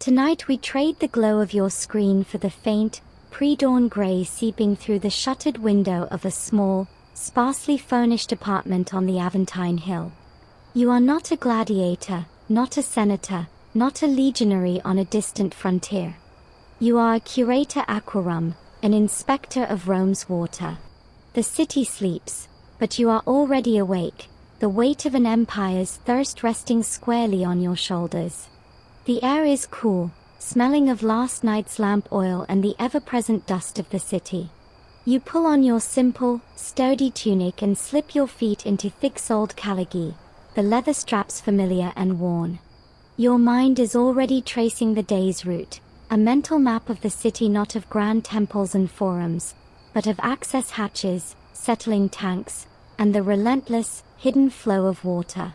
Tonight we trade the glow of your screen for the faint, pre-dawn gray seeping through the shuttered window of a small, sparsely furnished apartment on the Aventine Hill. You are not a gladiator, not a senator, not a legionary on a distant frontier. You are a curator aquarum, an inspector of Rome's water. The city sleeps, but you are already awake, the weight of an empire's thirst resting squarely on your shoulders. The air is cool, smelling of last night's lamp oil and the ever-present dust of the city. You pull on your simple, sturdy tunic and slip your feet into thick-soled caligy, the leather straps familiar and worn. Your mind is already tracing the day's route, a mental map of the city not of grand temples and forums, but of access hatches, settling tanks, and the relentless, hidden flow of water.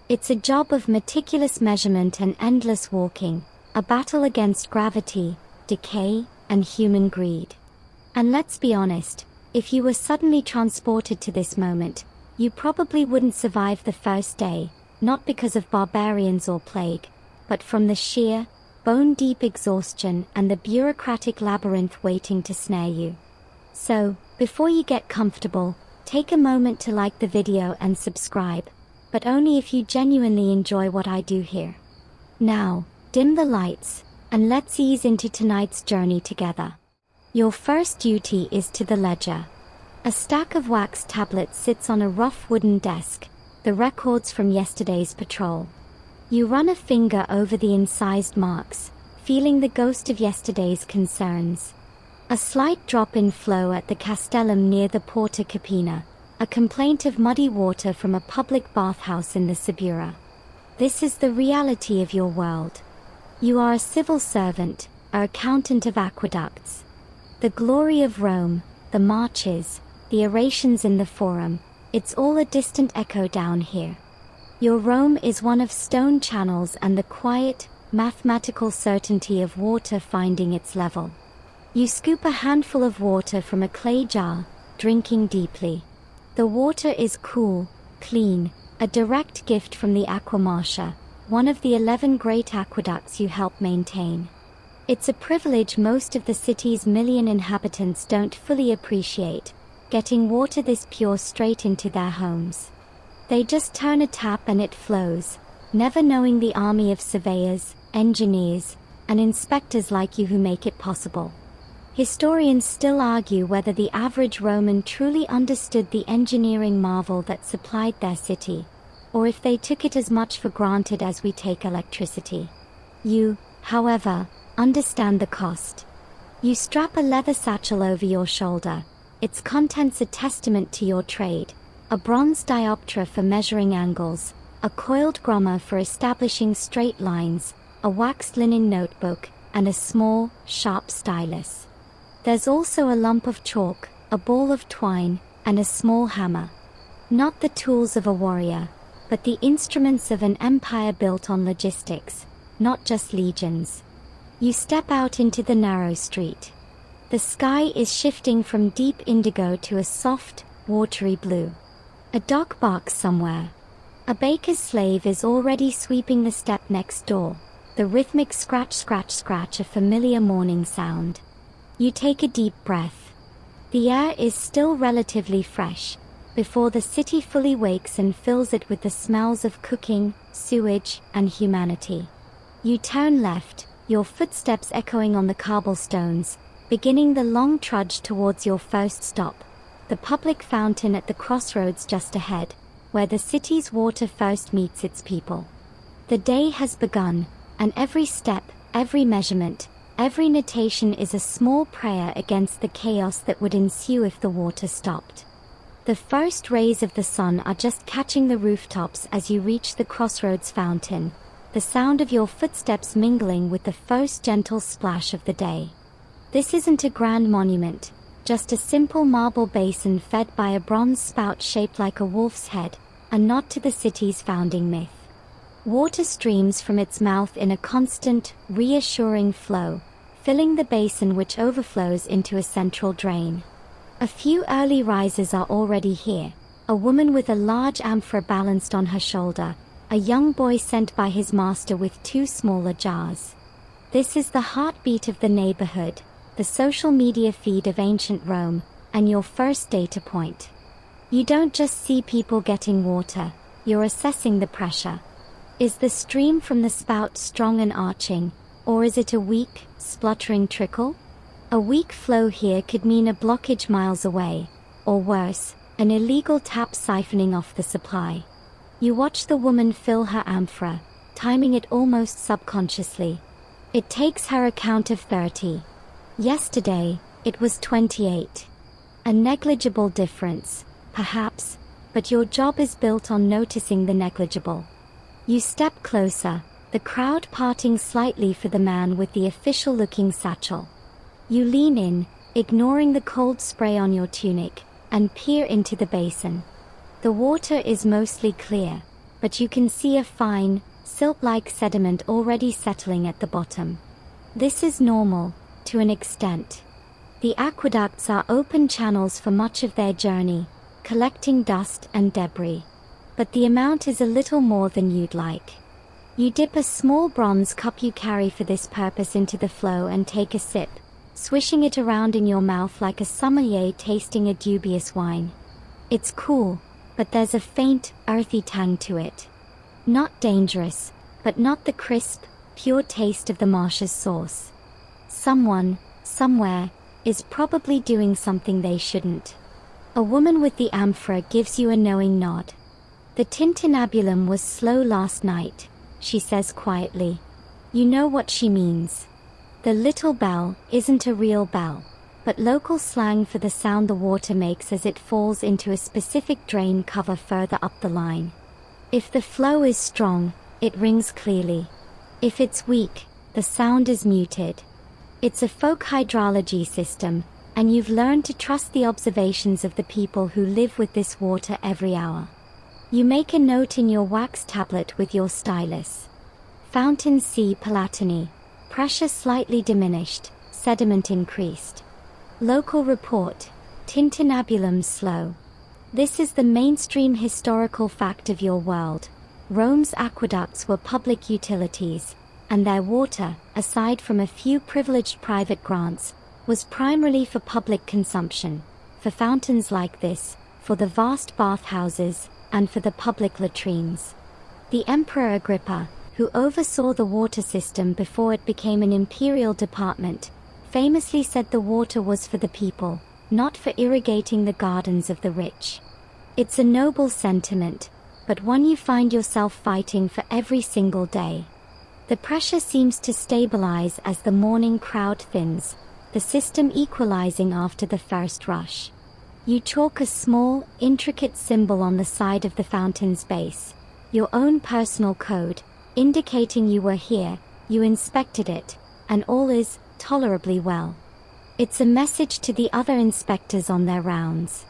It's a job of meticulous measurement and endless walking, a battle against gravity, decay, and human greed. And let's be honest, if you were suddenly transported to this moment, you probably wouldn't survive the first day, not because of barbarians or plague, but from the sheer, bone-deep exhaustion and the bureaucratic labyrinth waiting to snare you. So, before you get comfortable, take a moment to like the video and subscribe, but only if you genuinely enjoy what I do here. Now, dim the lights, and let's ease into tonight's journey together. Your first duty is to the ledger. A stack of wax tablets sits on a rough wooden desk, the records from yesterday's patrol. You run a finger over the incised marks, feeling the ghost of yesterday's concerns. A slight drop in flow at the castellum near the Porta Capena, a complaint of muddy water from a public bathhouse in the Subura. This is the reality of your world. You are a civil servant, an accountant of aqueducts. The glory of Rome, the marches, the orations in the forum, it's all a distant echo down here. Your Rome is one of stone channels and the quiet, mathematical certainty of water finding its level. You scoop a handful of water from a clay jar, drinking deeply. The water is cool, clean, a direct gift from the Aqua Marcia, one of the 11 great aqueducts you help maintain. It's a privilege most of the city's million inhabitants don't fully appreciate, getting water this pure straight into their homes. They just turn a tap and it flows, never knowing the army of surveyors, engineers, and inspectors like you who make it possible. Historians still argue whether the average Roman truly understood the engineering marvel that supplied their city, or if they took it as much for granted as we take electricity. You, however, understand the cost. You strap a leather satchel over your shoulder, its contents a testament to your trade, a bronze dioptra for measuring angles, a coiled grommer for establishing straight lines, a waxed linen notebook, and a small, sharp stylus. There's also a lump of chalk, a ball of twine, and a small hammer. Not the tools of a warrior, but the instruments of an empire built on logistics, not just legions. You step out into the narrow street. The sky is shifting from deep indigo to a soft, watery blue. A dog barks somewhere. A baker's slave is already sweeping the step next door, the rhythmic scratch scratch scratch a familiar morning sound. You take a deep breath. The air is still relatively fresh, before the city fully wakes and fills it with the smells of cooking, sewage, and humanity. You turn left, your footsteps echoing on the cobblestones, beginning the long trudge towards your first stop, the public fountain at the crossroads just ahead, where the city's water first meets its people. The day has begun, and every step, every measurement, every notation is a small prayer against the chaos that would ensue if the water stopped. The first rays of the sun are just catching the rooftops as you reach the crossroads fountain, the sound of your footsteps mingling with the first gentle splash of the day. This isn't a grand monument, just a simple marble basin fed by a bronze spout shaped like a wolf's head, a nod to the city's founding myth. Water streams from its mouth in a constant, reassuring flow, filling the basin which overflows into a central drain. A few early risers are already here, a woman with a large amphora balanced on her shoulder, a young boy sent by his master with two smaller jars. This is the heartbeat of the neighborhood, the social media feed of ancient Rome, and your first data point. You don't just see people getting water, you're assessing the pressure. Is the stream from the spout strong and arching, or is it a weak, spluttering trickle? A weak flow here could mean a blockage miles away, or worse, an illegal tap siphoning off the supply. You watch the woman fill her amphora, timing it almost subconsciously. It takes her a count of 30. Yesterday, it was 28. A negligible difference, perhaps, but your job is built on noticing the negligible. You step closer, the crowd parting slightly for the man with the official-looking satchel. You lean in, ignoring the cold spray on your tunic, and peer into the basin. The water is mostly clear, but you can see a fine, silt-like sediment already settling at the bottom. This is normal, to an extent. The aqueducts are open channels for much of their journey, collecting dust and debris. But the amount is a little more than you'd like. You dip a small bronze cup you carry for this purpose into the flow and take a sip, swishing it around in your mouth like a sommelier tasting a dubious wine. It's cool, but there's a faint, earthy tang to it. Not dangerous, but not the crisp, pure taste of the marsh's sauce. Someone, somewhere, is probably doing something they shouldn't. A woman with the amphora gives you a knowing nod. The tintinnabulum was slow last night, she says quietly. You know what she means. The little bell isn't a real bell, but local slang for the sound the water makes as it falls into a specific drain cover further up the line. If the flow is strong, it rings clearly. If it's weak, the sound is muted. It's a folk hydrology system, and you've learned to trust the observations of the people who live with this water every hour. You make a note in your wax tablet with your stylus. Fountain C. Palatini. Pressure slightly diminished, sediment increased. Local report, tintinnabulum slow. This is the mainstream historical fact of your world. Rome's aqueducts were public utilities, and their water, aside from a few privileged private grants, was primarily for public consumption, for fountains like this, for the vast bathhouses, and for the public latrines. The Emperor Agrippa, who oversaw the water system before it became an imperial department, famously said the water was for the people, not for irrigating the gardens of the rich. It's a noble sentiment, but one you find yourself fighting for every single day. The pressure seems to stabilize as the morning crowd thins, the system equalizing after the first rush. You chalk a small, intricate symbol on the side of the fountain's base, your own personal code, indicating you were here, you inspected it, and all is tolerably well. It's a message to the other inspectors on their rounds.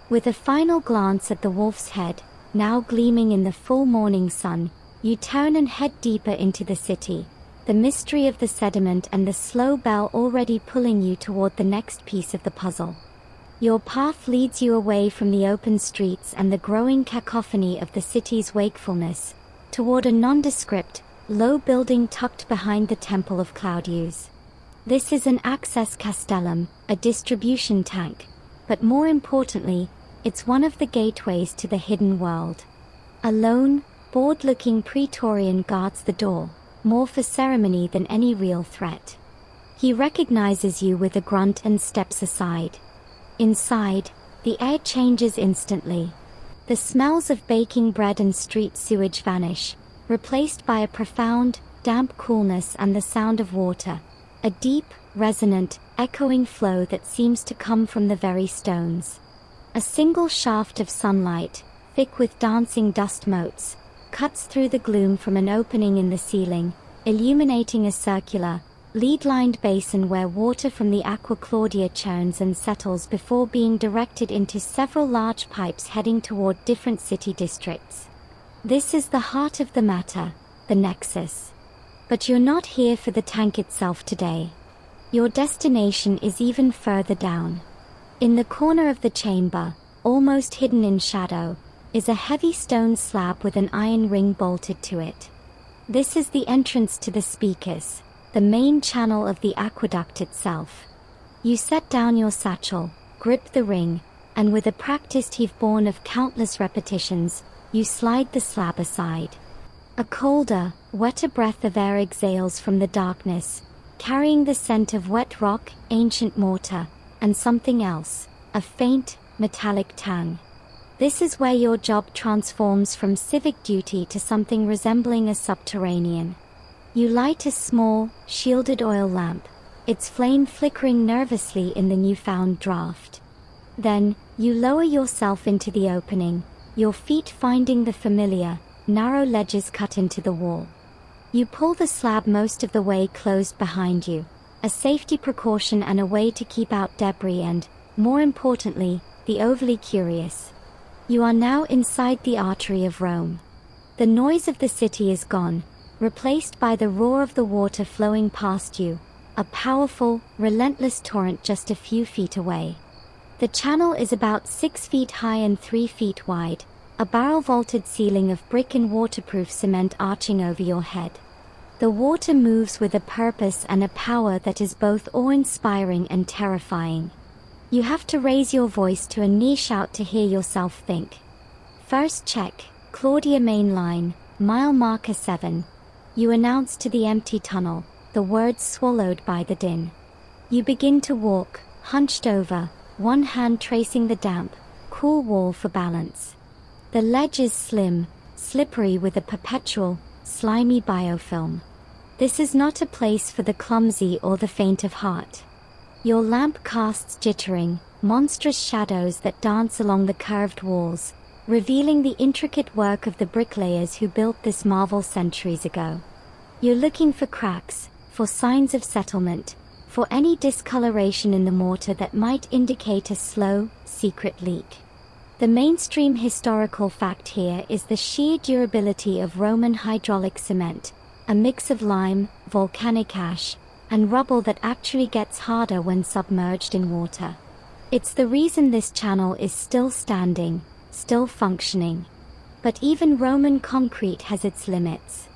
With a final glance at the wolf's head, now gleaming in the full morning sun, you turn and head deeper into the city, the mystery of the sediment and the slow bell already pulling you toward the next piece of the puzzle. Your path leads you away from the open streets and the growing cacophony of the city's wakefulness, toward a nondescript, low building tucked behind the Temple of Claudius. This is an access castellum, a distribution tank, but more importantly, it's one of the gateways to the hidden world. A lone, bored-looking Praetorian guards the door, more for ceremony than any real threat. He recognizes you with a grunt and steps aside. Inside, the air changes instantly. The smells of baking bread and street sewage vanish, replaced by a profound, damp coolness and the sound of water, a deep, resonant, echoing flow that seems to come from the very stones. A single shaft of sunlight, thick with dancing dust motes, cuts through the gloom from an opening in the ceiling, illuminating a circular, lead-lined basin where water from the Aqua Claudia churns and settles before being directed into several large pipes heading toward different city districts. This is the heart of the matter, the nexus. But you're not here for the tank itself today. Your destination is even further down. In the corner of the chamber, almost hidden in shadow, is a heavy stone slab with an iron ring bolted to it. This is the entrance to the speakers, the main channel of the aqueduct itself. You set down your satchel, grip the ring, and with a practiced heave born of countless repetitions, you slide the slab aside. A colder, wetter breath of air exhales from the darkness, carrying the scent of wet rock, ancient mortar, and something else, a faint, metallic tang. This is where your job transforms from civic duty to something resembling a subterranean. You light a small, shielded oil lamp, its flame flickering nervously in the newfound draft. Then, you lower yourself into the opening, your feet finding the familiar, narrow ledges cut into the wall. You pull the slab most of the way closed behind you, a safety precaution and a way to keep out debris and, more importantly, the overly curious. You are now inside the artery of Rome. The noise of the city is gone, replaced by the roar of the water flowing past you, a powerful, relentless torrent just a few feet away. The channel is about 6 feet high and 3 feet wide, a barrel-vaulted ceiling of brick and waterproof cement arching over your head. The water moves with a purpose and a power that is both awe-inspiring and terrifying. You have to raise your voice to a near shout to hear yourself think. First check, Claudia Main Line, mile marker 7. You announce to the empty tunnel, the words swallowed by the din. You begin to walk, hunched over, one hand tracing the damp, cool wall for balance. The ledge is slim, slippery with a perpetual, slimy biofilm. This is not a place for the clumsy or the faint of heart. Your lamp casts jittering, monstrous shadows that dance along the curved walls, revealing the intricate work of the bricklayers who built this marvel centuries ago. You're looking for cracks, for signs of settlement, for any discoloration in the mortar that might indicate a slow, secret leak. The mainstream historical fact here is the sheer durability of Roman hydraulic cement, a mix of lime, volcanic ash, and rubble that actually gets harder when submerged in water. It's the reason this channel is still standing, still functioning. But even Roman concrete has its limits.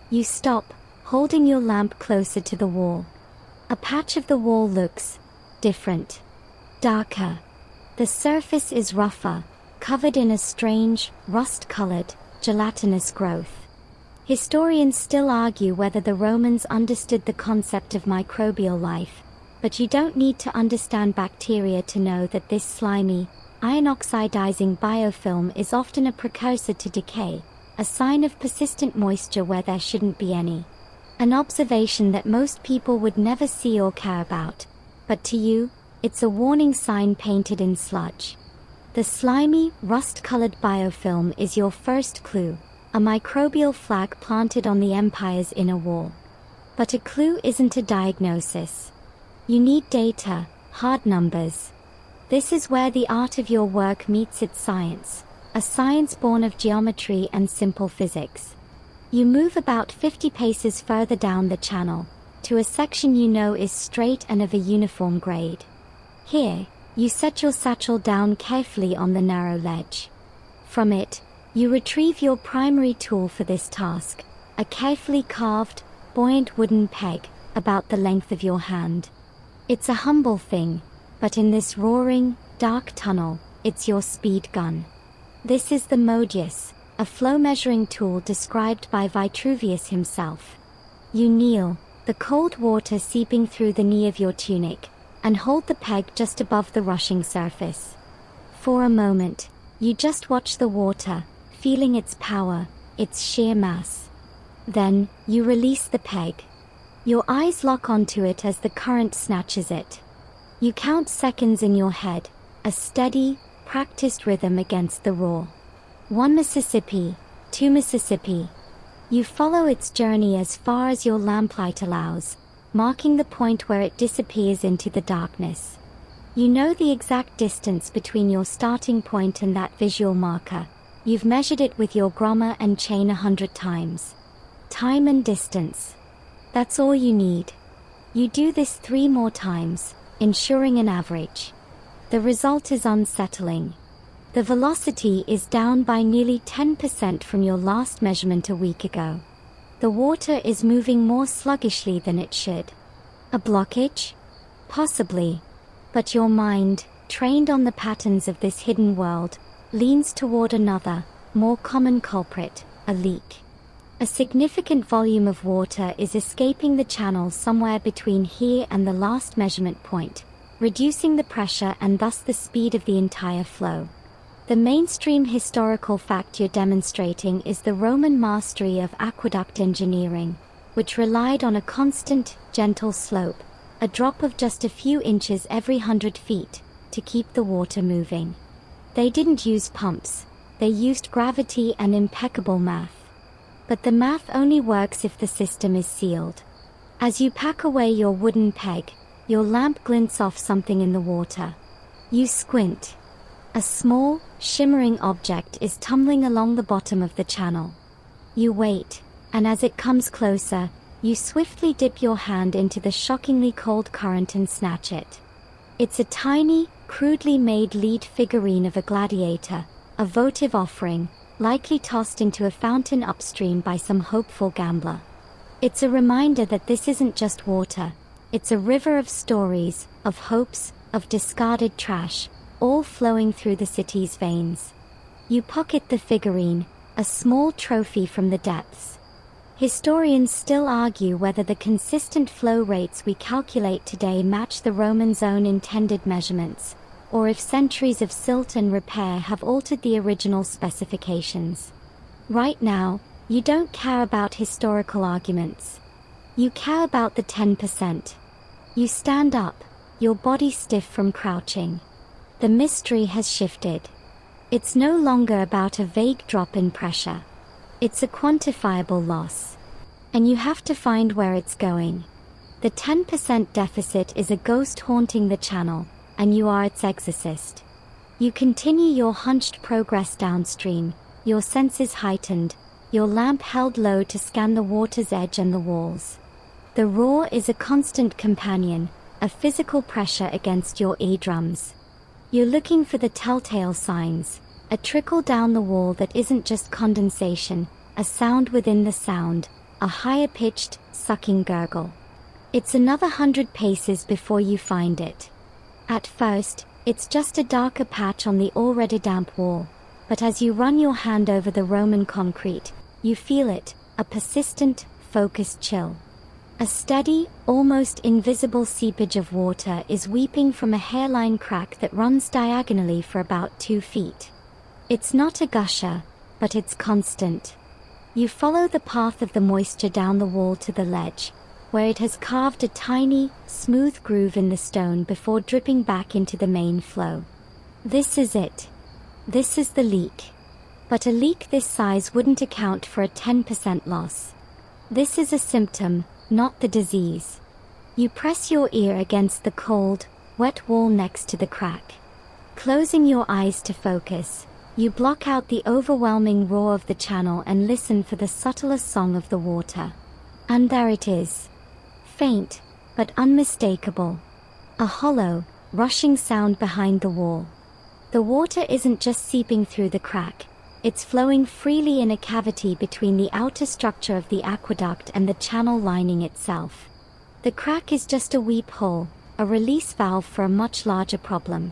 You stop, holding your lamp closer to the wall. A patch of the wall looks different, darker. The surface is rougher, covered in a strange, rust-colored, gelatinous growth. Historians still argue whether the Romans understood the concept of microbial life, but you don't need to understand bacteria to know that this slimy, iron-oxidizing biofilm is often a precursor to decay, a sign of persistent moisture where there shouldn't be any. An observation that most people would never see or care about, but to you, it's a warning sign painted in sludge. The slimy, rust-colored biofilm is your first clue, a microbial flag planted on the empire's inner wall. But a clue isn't a diagnosis. You need data, hard numbers. This is where the art of your work meets its science, a science born of geometry and simple physics. You move about 50 paces further down the channel, to a section you know is straight and of a uniform grade. Here, you set your satchel down carefully on the narrow ledge. From it, you retrieve your primary tool for this task, a carefully carved, buoyant wooden peg, about the length of your hand. It's a humble thing, but in this roaring, dark tunnel, it's your speed gun. This is the modius, a flow measuring tool described by Vitruvius himself. You kneel, the cold water seeping through the knee of your tunic, and hold the peg just above the rushing surface. For a moment, you just watch the water, feeling its power, its sheer mass. Then, you release the peg. Your eyes lock onto it as the current snatches it. You count seconds in your head, a steady, practiced rhythm against the roar. 1 Mississippi, 2 Mississippi. You follow its journey as far as your lamplight allows, marking the point where it disappears into the darkness. You know the exact distance between your starting point and that visual marker. You've measured it with your grommer and chain 100 times. Time and distance. That's all you need. You do this 3 more times, ensuring an average. The result is unsettling. The velocity is down by nearly 10% from your last measurement a week ago. The water is moving more sluggishly than it should. A blockage? Possibly. But your mind, trained on the patterns of this hidden world, leans toward another, more common culprit, a leak. A significant volume of water is escaping the channel somewhere between here and the last measurement point, reducing the pressure and thus the speed of the entire flow. The mainstream historical fact you're demonstrating is the Roman mastery of aqueduct engineering, which relied on a constant, gentle slope, a drop of just a few inches every 100 feet, to keep the water moving. They didn't use pumps, they used gravity and impeccable math. But the math only works if the system is sealed. As you pack away your wooden peg, your lamp glints off something in the water. You squint. A small, shimmering object is tumbling along the bottom of the channel. You wait, and as it comes closer, you swiftly dip your hand into the shockingly cold current and snatch it. It's a tiny, crudely made lead figurine of a gladiator, a votive offering, likely tossed into a fountain upstream by some hopeful gambler. It's a reminder that this isn't just water, it's a river of stories, of hopes, of discarded trash, all flowing through the city's veins. You pocket the figurine, a small trophy from the depths. Historians still argue whether the consistent flow rates we calculate today match the Romans' own intended measurements, or if centuries of silt and repair have altered the original specifications. Right now, you don't care about historical arguments. You care about the 10%. You stand up, your body stiff from crouching. The mystery has shifted. It's no longer about a vague drop in pressure. It's a quantifiable loss. And you have to find where it's going. The 10% deficit is a ghost haunting the channel, and you are its exorcist. You continue your hunched progress downstream, your senses heightened, your lamp held low to scan the water's edge and the walls. The roar is a constant companion, a physical pressure against your eardrums. You're looking for the telltale signs, a trickle down the wall that isn't just condensation, a sound within the sound, a higher-pitched, sucking gurgle. It's another 100 paces before you find it. At first, it's just a darker patch on the already damp wall, but as you run your hand over the Roman concrete, you feel it, a persistent, focused chill. A steady, almost invisible seepage of water is weeping from a hairline crack that runs diagonally for about 2 feet. It's not a gusher, but it's constant. You follow the path of the moisture down the wall to the ledge, where it has carved a tiny, smooth groove in the stone before dripping back into the main flow. This is it. This is the leak. But a leak this size wouldn't account for a 10% loss. This is a symptom, not the disease. You press your ear against the cold, wet wall next to the crack. Closing your eyes to focus, you block out the overwhelming roar of the channel and listen for the subtler song of the water. And there it is. Faint, but unmistakable. A hollow, rushing sound behind the wall. The water isn't just seeping through the crack, it's flowing freely in a cavity between the outer structure of the aqueduct and the channel lining itself. The crack is just a weep hole, a release valve for a much larger problem.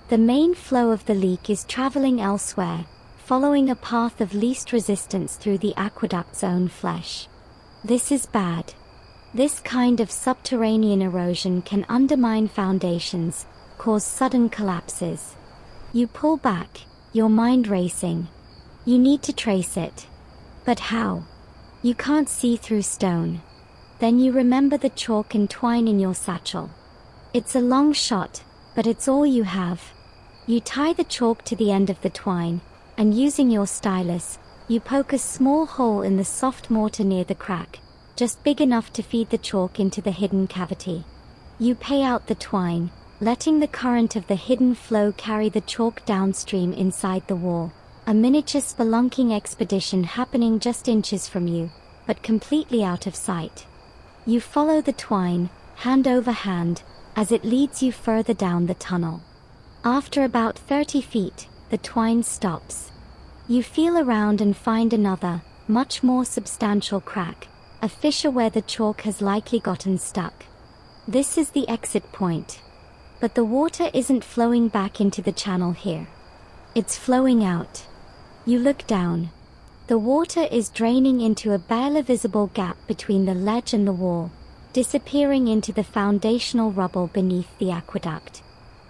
The main flow of the leak is traveling elsewhere, following a path of least resistance through the aqueduct's own flesh. This is bad. This kind of subterranean erosion can undermine foundations, cause sudden collapses. You pull back, your mind racing. You need to trace it. But how? You can't see through stone. Then you remember the chalk and twine in your satchel. It's a long shot, but it's all you have. You tie the chalk to the end of the twine, and using your stylus, you poke a small hole in the soft mortar near the crack, just big enough to feed the chalk into the hidden cavity. You pay out the twine, letting the current of the hidden flow carry the chalk downstream inside the wall, a miniature spelunking expedition happening just inches from you, but completely out of sight. You follow the twine, hand over hand, as it leads you further down the tunnel. After about 30 feet, the twine stops. You feel around and find another, much more substantial crack, a fissure where the chalk has likely gotten stuck. This is the exit point. But the water isn't flowing back into the channel here. It's flowing out. You look down. The water is draining into a barely visible gap between the ledge and the wall, disappearing into the foundational rubble beneath the aqueduct.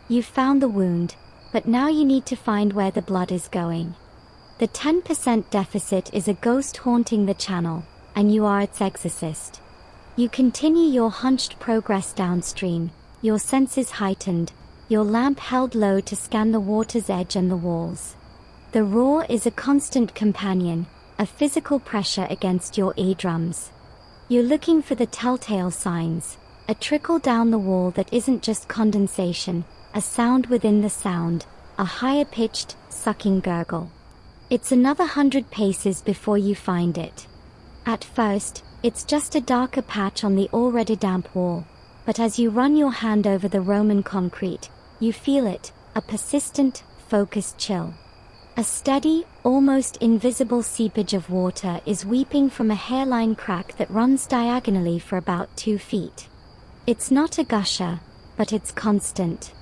You've found the wound, but now you need to find where the blood is going. The 10% deficit is a ghost haunting the channel, and you are its exorcist. You continue your hunched progress downstream, your senses heightened, your lamp held low to scan the water's edge and the walls. The roar is a constant companion, a physical pressure against your eardrums. You're looking for the telltale signs, a trickle down the wall that isn't just condensation, a sound within the sound, a higher-pitched, sucking gurgle. It's another 100 paces before you find it. At first, it's just a darker patch on the already damp wall, but as you run your hand over the Roman concrete, you feel it, a persistent, focused chill. A steady, almost invisible seepage of water is weeping from a hairline crack that runs diagonally for about 2 feet. It's not a gusher, but it's constant.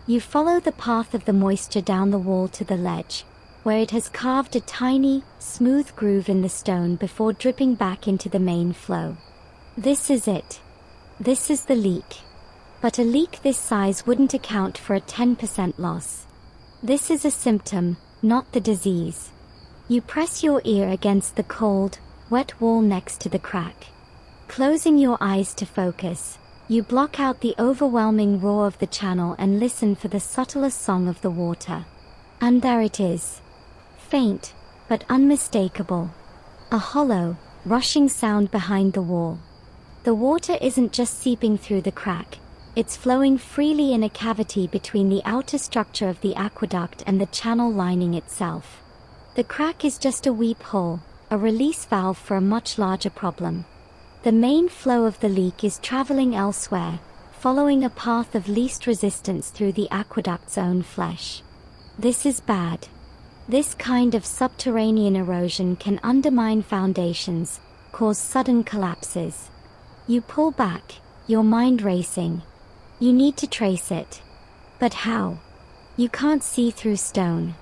You follow the path of the moisture down the wall to the ledge, where it has carved a tiny, smooth groove in the stone before dripping back into the main flow. This is it. This is the leak. But a leak this size wouldn't account for a 10% loss. This is a symptom, not the disease. You press your ear against the cold, wet wall next to the crack. Closing your eyes to focus, you block out the overwhelming roar of the channel and listen for the subtler song of the water. And there it is. Faint, but unmistakable. A hollow, rushing sound behind the wall. The water isn't just seeping through the crack, it's flowing freely in a cavity between the outer structure of the aqueduct and the channel lining itself. The crack is just a weep hole, a release valve for a much larger problem. The main flow of the leak is traveling elsewhere, following a path of least resistance through the aqueduct's own flesh. This is bad. This kind of subterranean erosion can undermine foundations, cause sudden collapses. You pull back, your mind racing. You need to trace it. But how? You can't see through stone.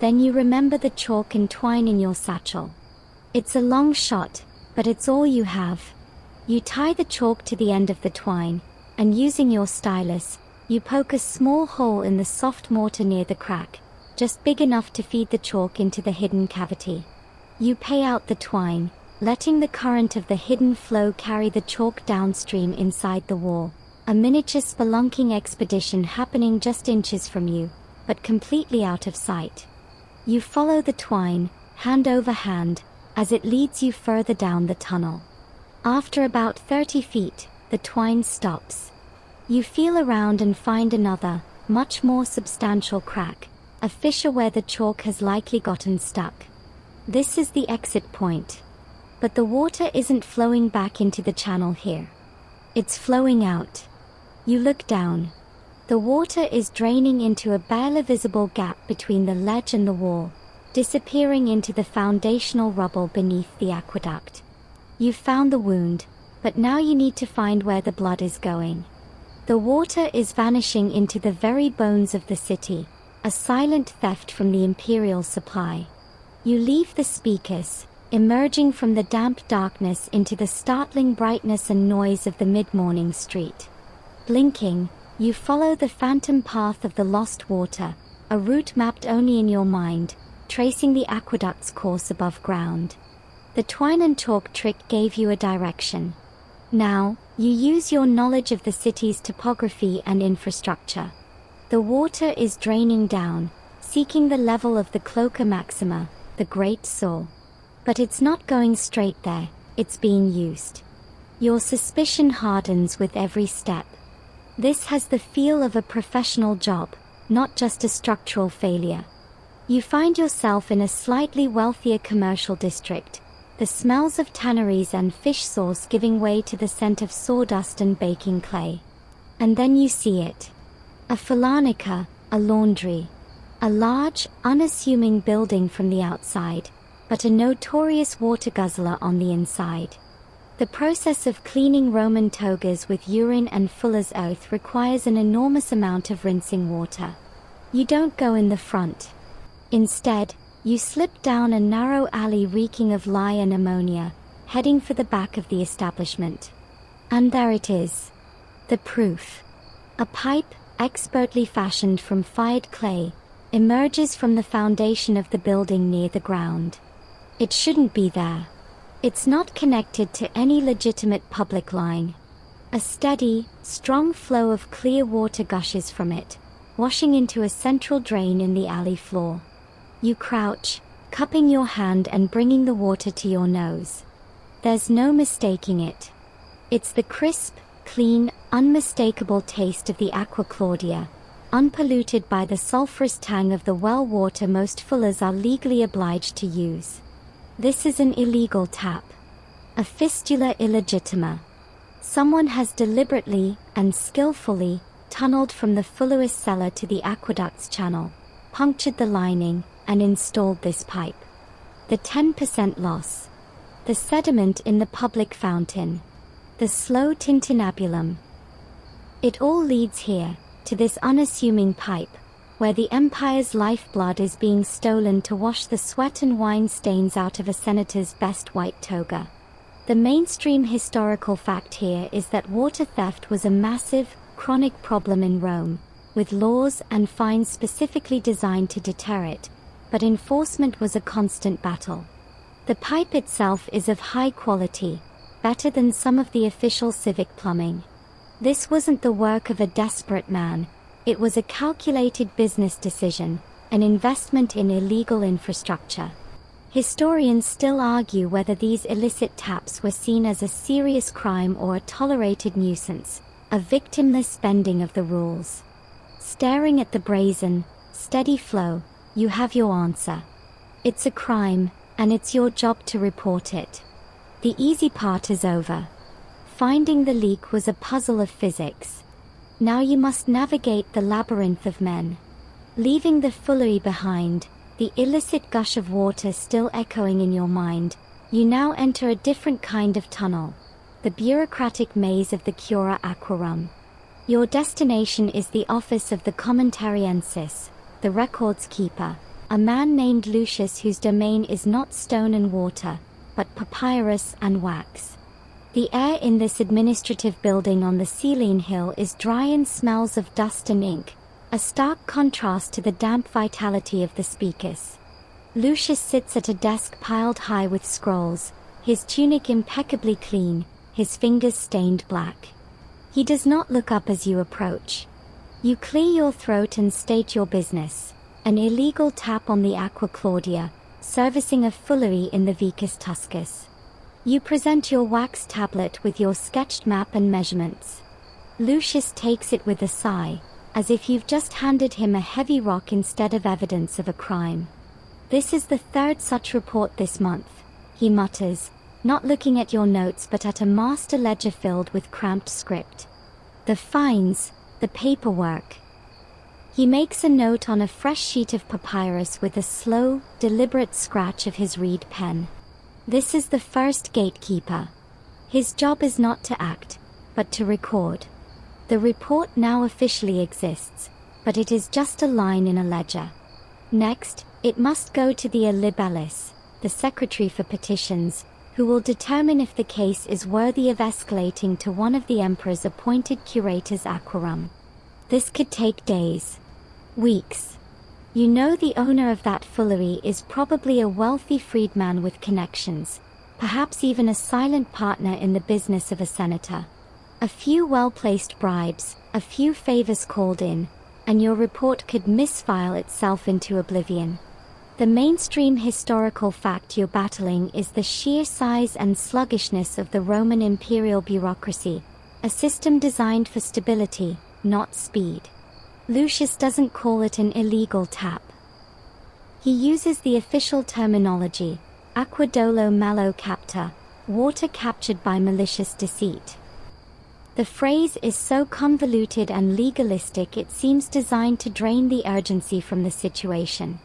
Then you remember the chalk and twine in your satchel. It's a long shot, but it's all you have. You tie the chalk to the end of the twine, and using your stylus, you poke a small hole in the soft mortar near the crack, just big enough to feed the chalk into the hidden cavity. You pay out the twine, letting the current of the hidden flow carry the chalk downstream inside the wall, a miniature spelunking expedition happening just inches from you, but completely out of sight. You follow the twine, hand over hand, as it leads you further down the tunnel. After about 30 feet, the twine stops. You feel around and find another, much more substantial crack, a fissure where the chalk has likely gotten stuck. This is the exit point. But the water isn't flowing back into the channel here. It's flowing out. You look down. The water is draining into a barely visible gap between the ledge and the wall, disappearing into the foundational rubble beneath the aqueduct. You've found the wound, but now you need to find where the blood is going. The water is vanishing into the very bones of the city, a silent theft from the imperial supply. You leave the speakers, emerging from the damp darkness into the startling brightness and noise of the mid-morning street. Blinking, you follow the phantom path of the lost water, a route mapped only in your mind, tracing the aqueduct's course above ground. The twine and chalk trick gave you a direction. Now, you use your knowledge of the city's topography and infrastructure. The water is draining down, seeking the level of the Cloaca Maxima, the Great Saw. But it's not going straight there, it's being used. Your suspicion hardens with every step. This has the feel of a professional job, not just a structural failure. You find yourself in a slightly wealthier commercial district, the smells of tanneries and fish sauce giving way to the scent of sawdust and baking clay. And then you see it. A Falanica, a laundry. A large, unassuming building from the outside, but a notorious water guzzler on the inside. The process of cleaning Roman togas with urine and fuller's oath requires an enormous amount of rinsing water. You don't go in the front. Instead, you slip down a narrow alley reeking of lye and ammonia, heading for the back of the establishment. And there it is. The proof. A pipe, expertly fashioned from fired clay, emerges from the foundation of the building near the ground. It shouldn't be there. It's not connected to any legitimate public line. A steady, strong flow of clear water gushes from it, washing into a central drain in the alley floor. You crouch, cupping your hand and bringing the water to your nose. There's no mistaking it. It's the crisp, clean, unmistakable taste of the Aqua Claudia, unpolluted by the sulfurous tang of the well water most fullers are legally obliged to use. This is an illegal tap. A fistula illegitima. Someone has deliberately and skillfully tunneled from the fullerist cellar to the aqueduct's channel, punctured the lining, and installed this pipe. The 10% loss. The sediment in the public fountain. The slow tintinnabulum. It all leads here, to this unassuming pipe, where the empire's lifeblood is being stolen to wash the sweat and wine stains out of a senator's best white toga. The mainstream historical fact here is that water theft was a massive, chronic problem in Rome, with laws and fines specifically designed to deter it, but enforcement was a constant battle. The pipe itself is of high quality, better than some of the official civic plumbing. This wasn't the work of a desperate man. It was a calculated business decision, an investment in illegal infrastructure. Historians still argue whether these illicit taps were seen as a serious crime or a tolerated nuisance, a victimless bending of the rules. Staring at the brazen, steady flow, you have your answer. It's a crime, and it's your job to report it. The easy part is over. Finding the leak was a puzzle of physics. Now you must navigate the labyrinth of men. Leaving the foolery behind, the illicit gush of water still echoing in your mind, you now enter a different kind of tunnel, the bureaucratic maze of the Cura Aquarum. Your destination is the office of the commentariensis, the records keeper, a man named Lucius whose domain is not stone and water, but papyrus and wax. The air in this administrative building on the Selene Hill is dry and smells of dust and ink, a stark contrast to the damp vitality of the speakers. Lucius sits at a desk piled high with scrolls, his tunic impeccably clean, his fingers stained black. He does not look up as you approach. You clear your throat and state your business, an illegal tap on the Aqua Claudia, servicing a foolery in the Vicus Tuscus. You present your wax tablet with your sketched map and measurements. Lucius takes it with a sigh, as if you've just handed him a heavy rock instead of evidence of a crime. This is the third such report this month, he mutters, not looking at your notes but at a master ledger filled with cramped script. The fines, the paperwork. He makes a note on a fresh sheet of papyrus with a slow, deliberate scratch of his reed pen. This is the first gatekeeper. His job is not to act, but to record. The report now officially exists, but it is just a line in a ledger. Next, it must go to the libellis, the secretary for petitions, who will determine if the case is worthy of escalating to one of the emperor's appointed curators aquarum. This could take days, weeks. You know the owner of that foolery is probably a wealthy freedman with connections, perhaps even a silent partner in the business of a senator. A few well-placed bribes, a few favors called in, and your report could misfile itself into oblivion. The mainstream historical fact you're battling is the sheer size and sluggishness of the Roman imperial bureaucracy, a system designed for stability, not speed. Lucius doesn't call it an illegal tap. He uses the official terminology, aqua dolo malo capta, water captured by malicious deceit. The phrase is so convoluted and legalistic it seems designed to drain the urgency from the situation.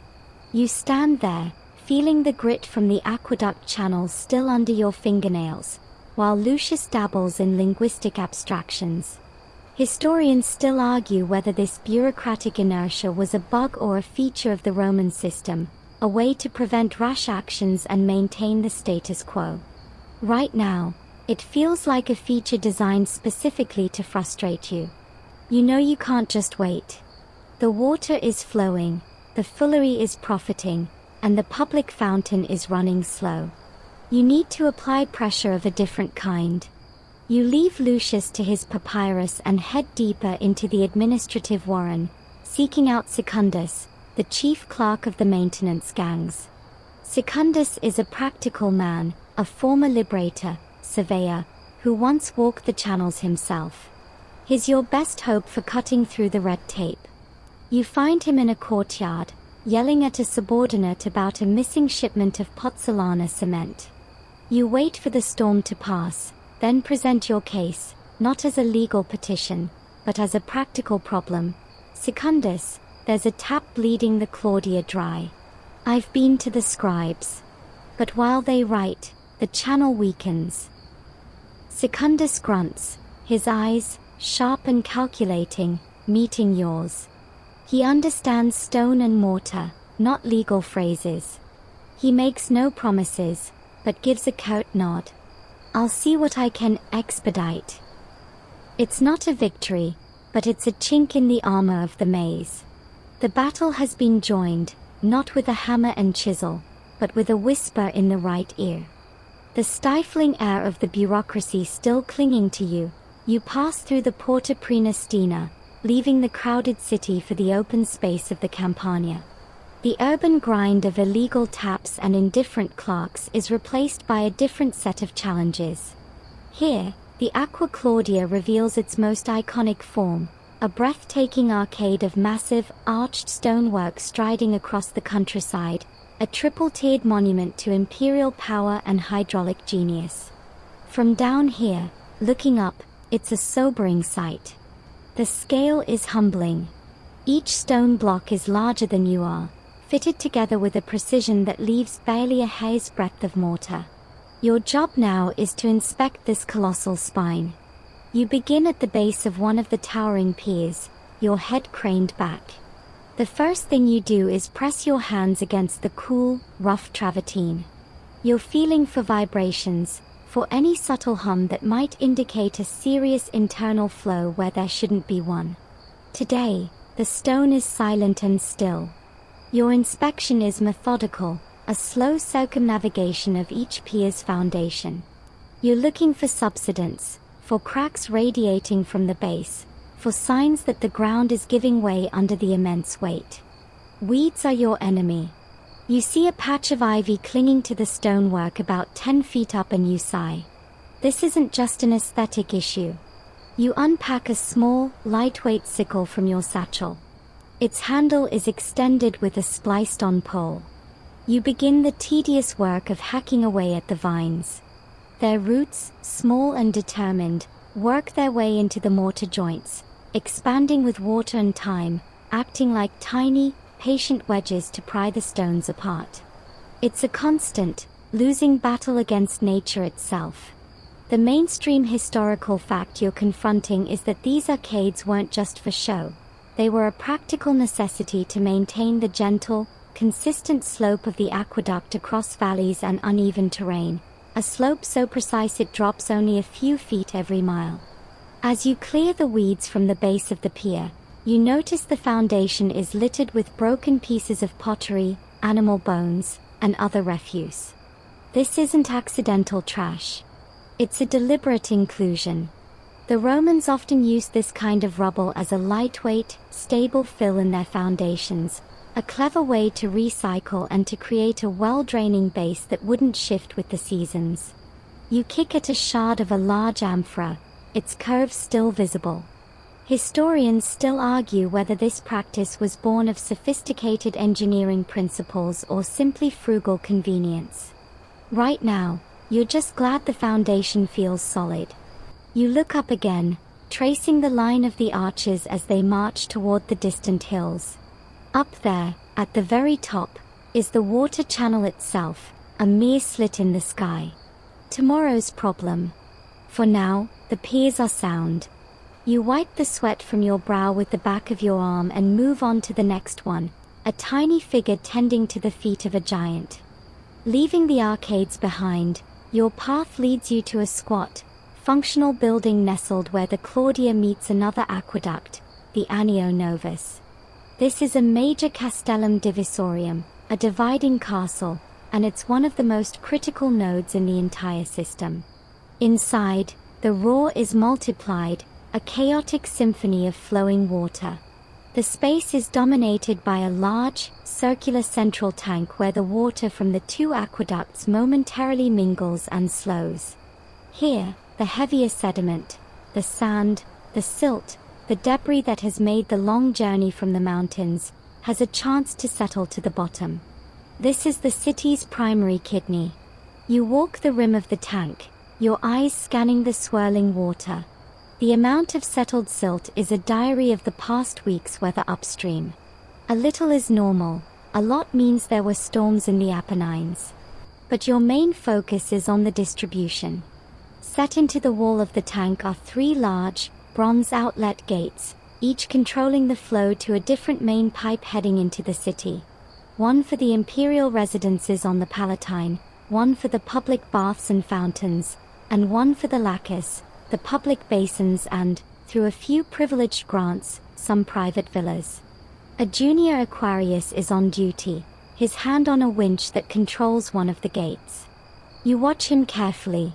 You stand there, feeling the grit from the aqueduct channels still under your fingernails, while Lucius dabbles in linguistic abstractions. Historians still argue whether this bureaucratic inertia was a bug or a feature of the Roman system, a way to prevent rash actions and maintain the status quo. Right now, it feels like a feature designed specifically to frustrate you. You know you can't just wait. The water is flowing, the foolery is profiting, and the public fountain is running slow. You need to apply pressure of a different kind. You leave Lucius to his papyrus and head deeper into the administrative warren, seeking out Secundus, the chief clerk of the maintenance gangs. Secundus is a practical man, a former liberator, surveyor, who once walked the channels himself. He's your best hope for cutting through the red tape. You find him in a courtyard, yelling at a subordinate about a missing shipment of Pozzolana cement. You wait for the storm to pass, then present your case, not as a legal petition, but as a practical problem. Secundus, there's a tap bleeding the Claudia dry. I've been to the scribes. But while they write, the channel weakens. Secundus grunts, his eyes, sharp and calculating, meeting yours. He understands stone and mortar, not legal phrases. He makes no promises, but gives a curt nod. I'll see what I can expedite. It's not a victory, but it's a chink in the armor of the maze. The battle has been joined, not with a hammer and chisel, but with a whisper in the right ear. The stifling air of the bureaucracy still clinging to you, you pass through the Porta Prenestina, leaving the crowded city for the open space of the Campania. The urban grind of illegal taps and indifferent clerks is replaced by a different set of challenges. Here, the Aqua Claudia reveals its most iconic form, a breathtaking arcade of massive, arched stonework striding across the countryside, a triple-tiered monument to imperial power and hydraulic genius. From down here, looking up, it's a sobering sight. The scale is humbling. Each stone block is larger than you are, fitted together with a precision that leaves barely a hair's breadth of mortar. Your job now is to inspect this colossal spine. You begin at the base of one of the towering piers, your head craned back. The first thing you do is press your hands against the cool, rough travertine. You're feeling for vibrations, for any subtle hum that might indicate a serious internal flow where there shouldn't be one. Today, the stone is silent and still. Your inspection is methodical, a slow circumnavigation of each pier's foundation. You're looking for subsidence, for cracks radiating from the base, for signs that the ground is giving way under the immense weight. Weeds are your enemy. You see a patch of ivy clinging to the stonework about 10 feet up and you sigh. This isn't just an aesthetic issue. You unpack a small, lightweight sickle from your satchel. Its handle is extended with a spliced-on pole. You begin the tedious work of hacking away at the vines. Their roots, small and determined, work their way into the mortar joints, expanding with water and time, acting like tiny, patient wedges to pry the stones apart. It's a constant, losing battle against nature itself. The mainstream historical fact you're confronting is that these arcades weren't just for show. They were a practical necessity to maintain the gentle, consistent slope of the aqueduct across valleys and uneven terrain, a slope so precise it drops only a few feet every mile. As you clear the weeds from the base of the pier, you notice the foundation is littered with broken pieces of pottery, animal bones, and other refuse. This isn't accidental trash. It's a deliberate inclusion. The Romans often used this kind of rubble as a lightweight, stable fill in their foundations, a clever way to recycle and to create a well-draining base that wouldn't shift with the seasons. You kick at a shard of a large amphora, its curves still visible. Historians still argue whether this practice was born of sophisticated engineering principles or simply frugal convenience. Right now, you're just glad the foundation feels solid. You look up again, tracing the line of the arches as they march toward the distant hills. Up there, at the very top, Is the water channel itself a mere slit in the sky? Tomorrow's problem. For now, the piers are sound. You wipe the sweat from your brow with the back of your arm and move on to the next one, a tiny figure tending to the feet of a giant. Leaving the arcades behind, your path leads you to a squat, functional building nestled where the Claudia meets another aqueduct, the Anio Novus. This is a major castellum divisorium, a dividing castle, and it's one of the most critical nodes in the entire system. Inside, the roar is multiplied, a chaotic symphony of flowing water. The space is dominated by a large, circular central tank where the water from the two aqueducts momentarily mingles and slows. Here, the heavier sediment, the sand, the silt, the debris that has made the long journey from the mountains, has a chance to settle to the bottom. This is the city's primary kidney. You walk the rim of the tank, your eyes scanning the swirling water. The amount of settled silt is a diary of the past week's weather upstream. A little is normal, a lot means there were storms in the Apennines. But your main focus is on the distribution. Set into the wall of the tank are 3 large, bronze outlet gates, each controlling the flow to a different main pipe heading into the city. One for the imperial residences on the Palatine, one for the public baths and fountains, and one for the Lacus, the public basins and, through a few privileged grants, some private villas. A junior Aquarius is on duty, his hand on a winch that controls one of the gates. You watch him carefully.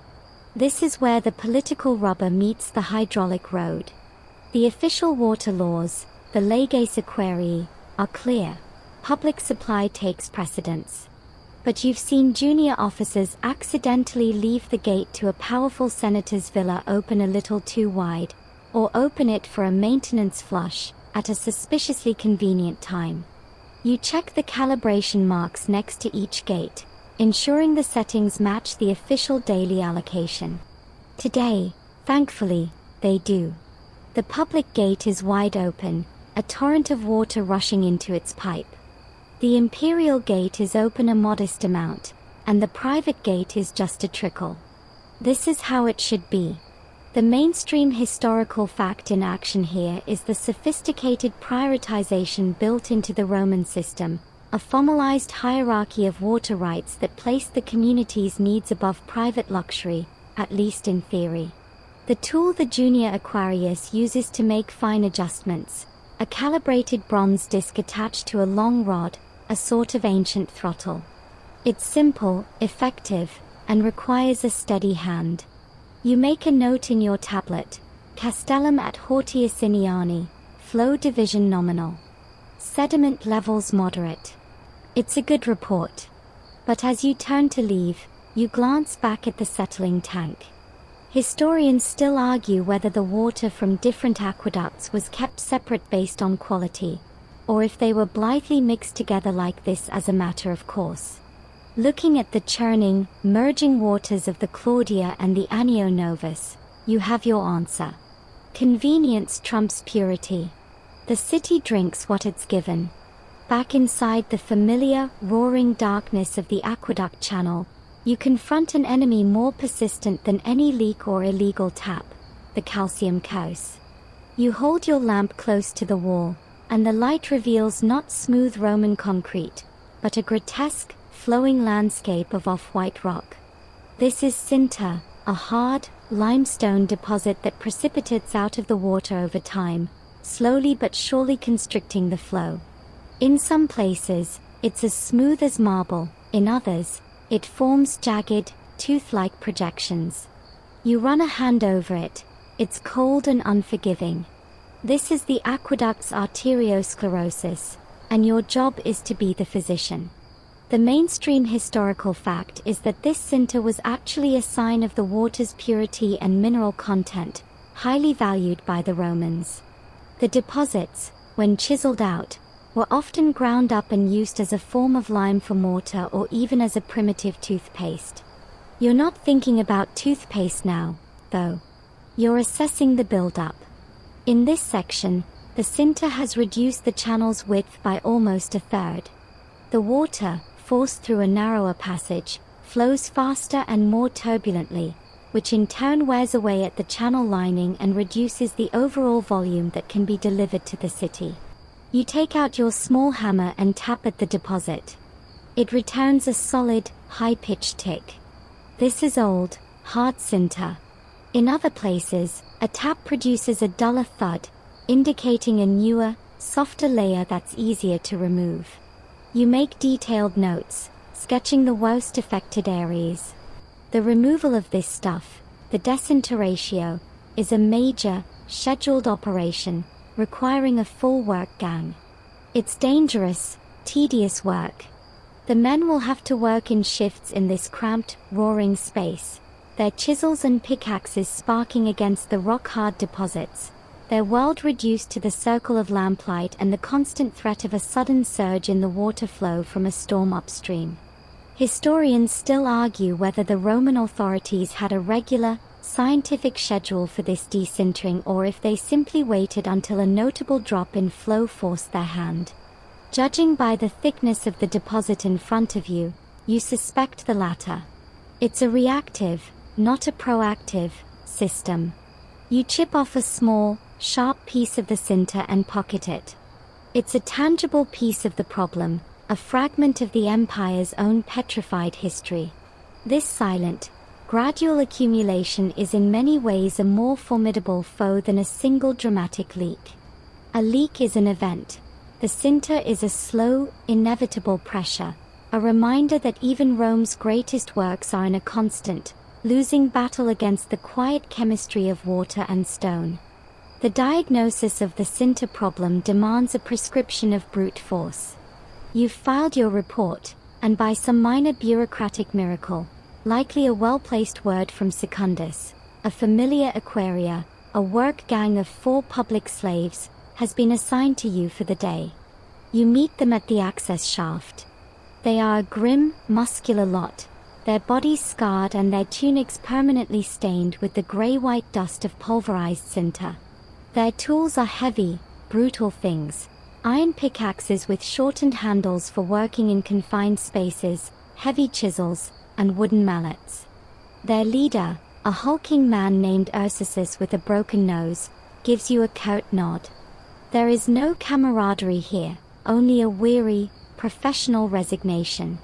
This is where the political rubber meets the hydraulic road. The official water laws, the leges aquarii, are clear. Public supply takes precedence. But you've seen junior officers accidentally leave the gate to a powerful senator's villa open a little too wide, or open it for a maintenance flush, at a suspiciously convenient time. You check the calibration marks next to each gate, ensuring the settings match the official daily allocation. Today, thankfully, they do. The public gate is wide open, a torrent of water rushing into its pipe. The imperial gate is open a modest amount, and the private gate is just a trickle. This is how it should be. The mainstream historical fact in action here is the sophisticated prioritization built into the Roman system, a formalized hierarchy of water rights that placed the community's needs above private luxury, at least in theory. The tool the junior Aquarius uses to make fine adjustments, a calibrated bronze disc attached to a long rod, a sort of ancient throttle. It's simple, effective, and requires a steady hand. You make a note in your tablet, Castellum at Hortiusiniani, flow division nominal. Sediment levels moderate. It's a good report. But as you turn to leave, you glance back at the settling tank. Historians still argue whether the water from different aqueducts was kept separate based on quality, or if they were blithely mixed together like this as a matter of course. Looking at the churning, merging waters of the Claudia and the Anio Novus, you have your answer. Convenience trumps purity. The city drinks what it's given. Back inside the familiar, roaring darkness of the aqueduct channel, you confront an enemy more persistent than any leak or illegal tap, the calcium curse. You hold your lamp close to the wall, and the light reveals not smooth Roman concrete, but a grotesque, flowing landscape of off-white rock. This is sinter, a hard, limestone deposit that precipitates out of the water over time, slowly but surely constricting the flow. In some places, it's as smooth as marble, in others, it forms jagged, tooth-like projections. You run a hand over it, it's cold and unforgiving. This is the aqueduct's arteriosclerosis, and your job is to be the physician. The mainstream historical fact is that this sinter was actually a sign of the water's purity and mineral content, highly valued by the Romans. The deposits, when chiseled out, were often ground up and used as a form of lime for mortar or even as a primitive toothpaste. You're not thinking about toothpaste now, though. You're assessing the build-up. In this section, the sinter has reduced the channel's width by almost a third. The water, forced through a narrower passage, flows faster and more turbulently, which in turn wears away at the channel lining and reduces the overall volume that can be delivered to the city. You take out your small hammer and tap at the deposit. It returns a solid, high-pitched tick. This is old, hard sinter. In other places, a tap produces a duller thud, indicating a newer, softer layer that's easier to remove. You make detailed notes, sketching the worst affected areas. The removal of this stuff, the desinter ratio, is a major, scheduled operation, requiring a full work gang. It's dangerous, tedious work. The men will have to work in shifts in this cramped, roaring space, their chisels and pickaxes sparking against the rock-hard deposits, their world reduced to the circle of lamplight and the constant threat of a sudden surge in the water flow from a storm upstream. Historians still argue whether the Roman authorities had a regular, scientific schedule for this desintering or if they simply waited until a notable drop in flow forced their hand. Judging by the thickness of the deposit in front of you, you suspect the latter. It's a reactive, not a proactive, system. You chip off a small, sharp piece of the sinter and pocket it. It's a tangible piece of the problem, a fragment of the empire's own petrified history. This silent, gradual accumulation is in many ways a more formidable foe than a single dramatic leak. A leak is an event. The sinter is a slow, inevitable pressure, a reminder that even Rome's greatest works are in a constant, losing battle against the quiet chemistry of water and stone. The diagnosis of the sinter problem demands a prescription of brute force. You've filed your report, and by some minor bureaucratic miracle, likely a well-placed word from Secundus, a familiar Aquaria, a work gang of 4 public slaves, has been assigned to you for the day. You meet them at the access shaft. They are a grim, muscular lot, their bodies scarred and their tunics permanently stained with the grey-white dust of pulverized sinter. Their tools are heavy, brutal things. Iron pickaxes with shortened handles for working in confined spaces, heavy chisels, and wooden mallets. Their leader, a hulking man named Ursus with a broken nose, gives you a curt nod. There is no camaraderie here, only a weary, professional resignation.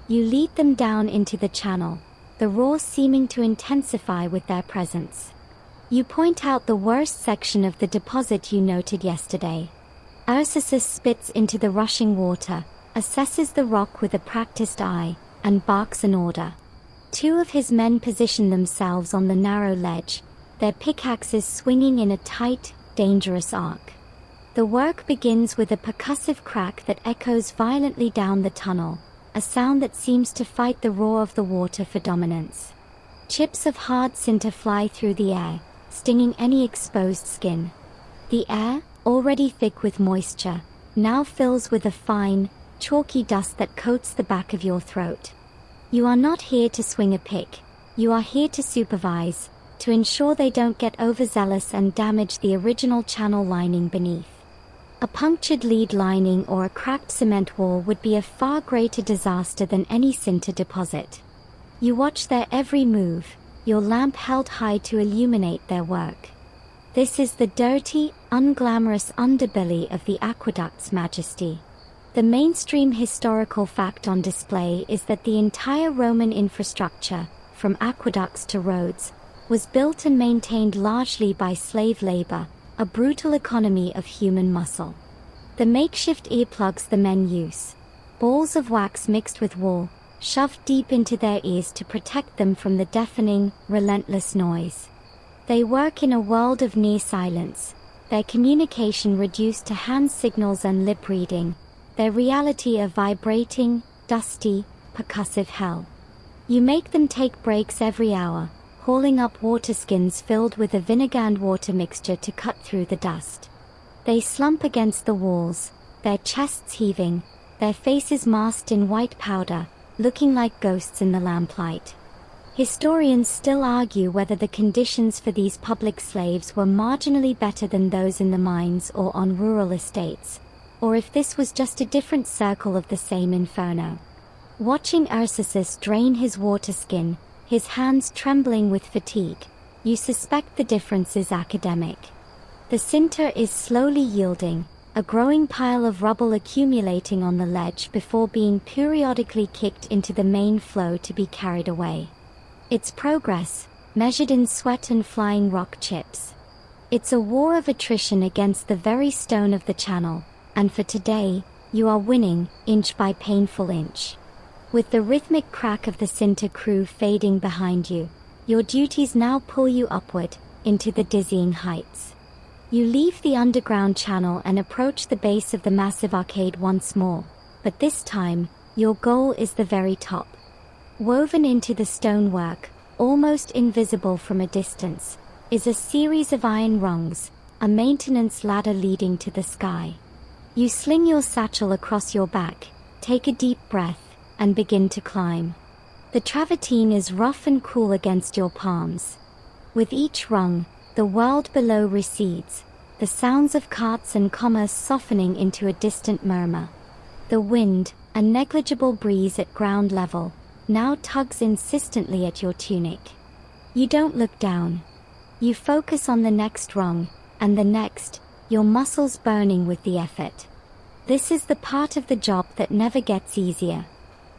You lead them down into the channel, the roar seeming to intensify with their presence. You point out the worst section of the deposit you noted yesterday. Ursus spits into the rushing water, assesses the rock with a practiced eye, and barks an order. 2 of his men position themselves on the narrow ledge, their pickaxes swinging in a tight, dangerous arc. The work begins with a percussive crack that echoes violently down the tunnel, a sound that seems to fight the roar of the water for dominance. Chips of hard sinter fly through the air, stinging any exposed skin. The air, already thick with moisture, now fills with a fine, chalky dust that coats the back of your throat. You are not here to swing a pick. You are here to supervise, to ensure they don't get overzealous and damage the original channel lining beneath. A punctured lead lining or a cracked cement wall would be a far greater disaster than any sinter deposit. You watch their every move, your lamp held high to illuminate their work. This is the dirty, unglamorous underbelly of the aqueduct's majesty. The mainstream historical fact on display is that the entire Roman infrastructure, from aqueducts to roads, was built and maintained largely by slave labor, a brutal economy of human muscle. The makeshift earplugs the men use, balls of wax mixed with wool, shoved deep into their ears to protect them from the deafening, relentless noise. They work in a world of near silence, their communication reduced to hand signals and lip reading, their reality a vibrating, dusty, percussive hell. You make them take breaks every hour, hauling up water skins filled with a vinegar and water mixture to cut through the dust. They slump against the walls, their chests heaving, their faces masked in white powder, looking like ghosts in the lamplight. Historians still argue whether the conditions for these public slaves were marginally better than those in the mines or on rural estates, or if this was just a different circle of the same inferno. Watching Ursus drain his water skin, his hands trembling with fatigue, you suspect the difference is academic. The sinter is slowly yielding, a growing pile of rubble accumulating on the ledge before being periodically kicked into the main flow to be carried away. Its progress, measured in sweat and flying rock chips. It's a war of attrition against the very stone of the channel, and for today, you are winning, inch by painful inch. With the rhythmic crack of the sinter crew fading behind you, your duties now pull you upward, into the dizzying heights. You leave the underground channel and approach the base of the massive arcade once more, but this time, your goal is the very top. Woven into the stonework, almost invisible from a distance, is a series of iron rungs, a maintenance ladder leading to the sky. You sling your satchel across your back, take a deep breath, and begin to climb. The travertine is rough and cool against your palms. With each rung, the world below recedes, the sounds of carts and commerce softening into a distant murmur. The wind, a negligible breeze at ground level, now tugs insistently at your tunic. You don't look down. You focus on the next rung, and the next, your muscles burning with the effort. This is the part of the job that never gets easier.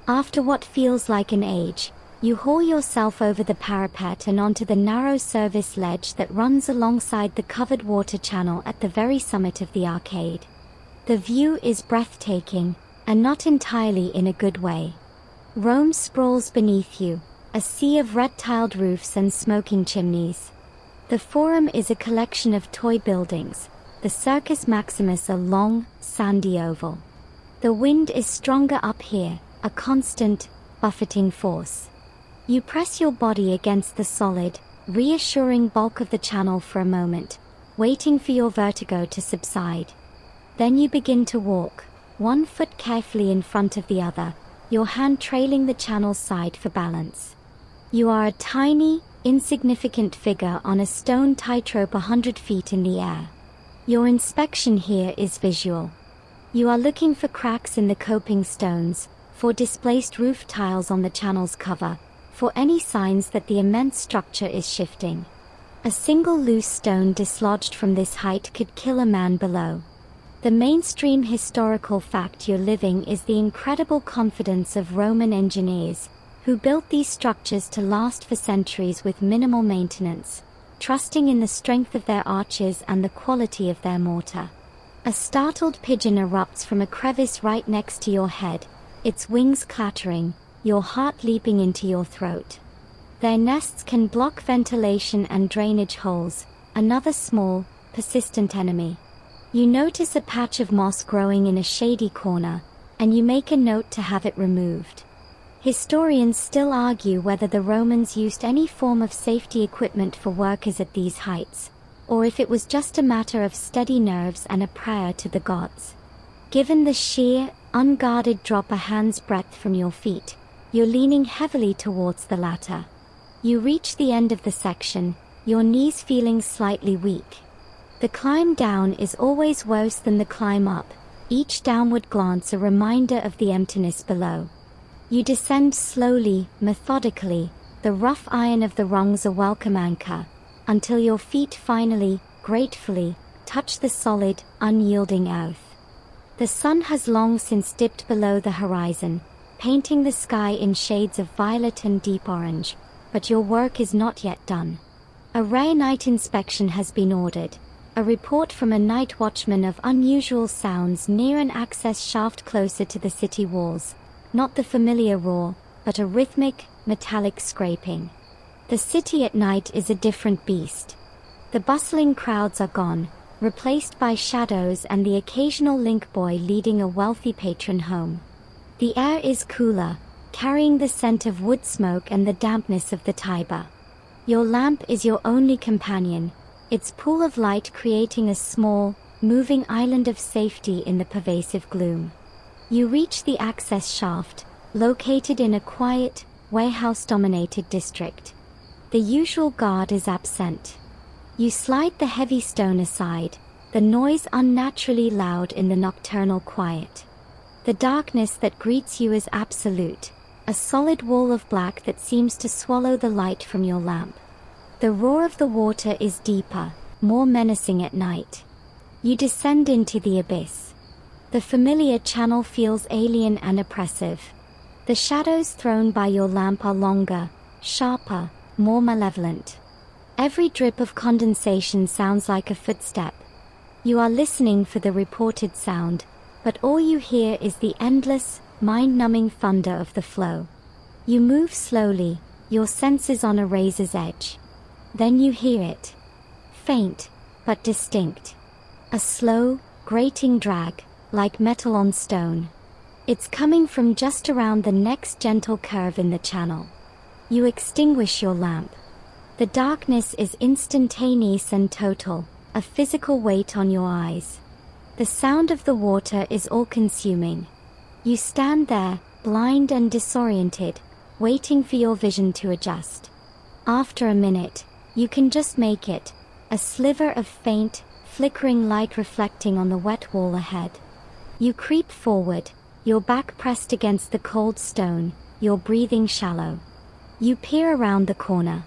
After what feels like an age, you haul yourself over the parapet and onto the narrow service ledge that runs alongside the covered water channel at the very summit of the arcade. The view is breathtaking, and not entirely in a good way. Rome sprawls beneath you, a sea of red-tiled roofs and smoking chimneys. The Forum is a collection of toy buildings, the Circus Maximus a long, sandy oval. The wind is stronger up here, a constant, buffeting force. You press your body against the solid, reassuring bulk of the channel for a moment, waiting for your vertigo to subside. Then you begin to walk, one foot carefully in front of the other, your hand trailing the channel's side for balance. You are a tiny, insignificant figure on a stone tightrope 100 feet in the air. Your inspection here is visual. You are looking for cracks in the coping stones, for displaced roof tiles on the channel's cover, for any signs that the immense structure is shifting. A single loose stone dislodged from this height could kill a man below. The mainstream historical fact you're living is the incredible confidence of Roman engineers, who built these structures to last for centuries with minimal maintenance, trusting in the strength of their arches and the quality of their mortar. A startled pigeon erupts from a crevice right next to your head, its wings clattering, your heart leaping into your throat. Their nests can block ventilation and drainage holes, another small, persistent enemy. You notice a patch of moss growing in a shady corner, and you make a note to have it removed. Historians still argue whether the Romans used any form of safety equipment for workers at these heights, or if it was just a matter of steady nerves and a prayer to the gods. Given the sheer, unguarded drop a hand's breadth from your feet, you're leaning heavily towards the latter. You reach the end of the section, your knees feeling slightly weak. The climb down is always worse than the climb up, each downward glance a reminder of the emptiness below. You descend slowly, methodically, the rough iron of the rungs a welcome anchor, until your feet finally, gratefully, touch the solid, unyielding earth. The sun has long since dipped below the horizon, painting the sky in shades of violet and deep orange, but your work is not yet done. A rare night inspection has been ordered, a report from a night watchman of unusual sounds near an access shaft closer to the city walls, not the familiar roar, but a rhythmic, metallic scraping. The city at night is a different beast. The bustling crowds are gone, replaced by shadows and the occasional link boy leading a wealthy patron home. The air is cooler, carrying the scent of wood smoke and the dampness of the Tiber. Your lamp is your only companion, its pool of light creating a small, moving island of safety in the pervasive gloom. You reach the access shaft, located in a quiet, warehouse-dominated district. The usual guard is absent. You slide the heavy stone aside, the noise unnaturally loud in the nocturnal quiet. The darkness that greets you is absolute, a solid wall of black that seems to swallow the light from your lamp. The roar of the water is deeper, more menacing at night. You descend into the abyss. The familiar channel feels alien and oppressive. The shadows thrown by your lamp are longer, sharper, more malevolent. Every drip of condensation sounds like a footstep. You are listening for the reported sound, but all you hear is the endless, mind-numbing thunder of the flow. You move slowly, your senses on a razor's edge. Then you hear it. Faint, but distinct. A slow, grating drag, like metal on stone. It's coming from just around the next gentle curve in the channel. You extinguish your lamp. The darkness is instantaneous and total, a physical weight on your eyes. The sound of the water is all-consuming. You stand there, blind and disoriented, waiting for your vision to adjust. After a minute, you can just make it, a sliver of faint, flickering light reflecting on the wet wall ahead. You creep forward, your back pressed against the cold stone, your breathing shallow. You peer around the corner.